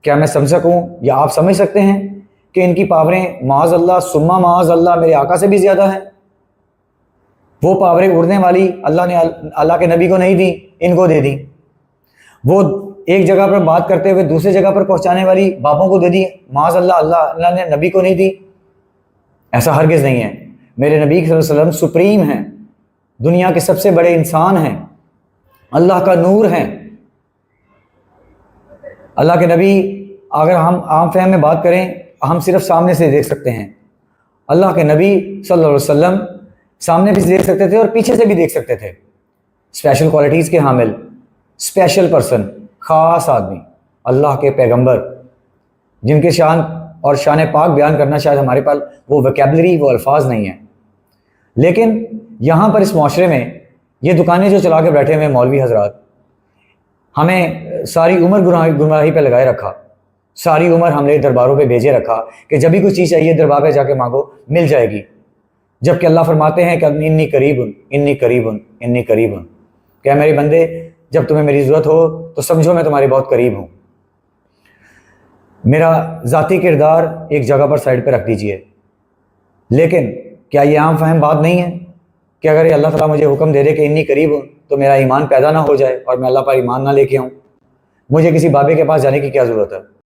کیا میں سمجھ سکوں یا آپ سمجھ سکتے ہیں کہ ان کی پاوریں معاذ اللہ ثم معاذ اللہ میرے آقا سے بھی زیادہ ہیں؟ وہ پاوریں اڑنے والی اللہ نے اللہ کے نبی کو نہیں دی، ان کو دے دی۔ وہ ایک جگہ پر بات کرتے ہوئے دوسری جگہ پر پہنچانے والی بابوں کو دے دی، معاذ اللہ اللہ نے نبی کو نہیں دی۔ ایسا ہرگز نہیں ہے۔ میرے نبی صلی اللہ علیہ وسلم سپریم ہیں، دنیا کے سب سے بڑے انسان ہیں، اللہ کا نور ہیں۔ اللہ کے نبی، اگر ہم عام فہم میں بات کریں، ہم صرف سامنے سے دیکھ سکتے ہیں۔ اللہ کے نبی صلی اللہ علیہ وسلم سامنے بھی دیکھ سکتے تھے اور پیچھے سے بھی دیکھ سکتے تھے۔ اسپیشل کوالٹیز کے حامل، اسپیشل پرسن، خاص آدمی، اللہ کے پیغمبر، جن کے شان اور شان پاک بیان کرنا شاید ہمارے پاس وہ ویکیبلری، وہ الفاظ نہیں ہیں۔ لیکن یہاں پر اس معاشرے میں یہ دکانیں جو چلا کے بیٹھے ہوئے مولوی حضرات، ہمیں ساری عمر گمراہی پہ لگائے رکھا، ساری عمر ہم نے درباروں پہ بھیجے رکھا کہ جب بھی کوئی چیز چاہیے دربار پہ جا کے مانگو، مل جائے گی، جبکہ اللہ فرماتے ہیں کہ انی قریب انی قریب انی قریب، کہ میرے بندے جب تمہیں میری ضرورت ہو تو سمجھو میں تمہارے بہت قریب ہوں۔ میرا ذاتی کردار ایک جگہ پر سائڈ پہ رکھ دیجئے۔ لیکن کیا یہ عام فہم بات نہیں ہے کہ اگر یہ اللہ تعالیٰ مجھے حکم دے دے کہ انی قریب ہوں تو میرا ایمان پیدا نہ ہو جائے اور میں اللہ پر ایمان نہ لے کے آؤں؟ مجھے کسی بابے کے پاس جانے کی کیا ضرورت ہے؟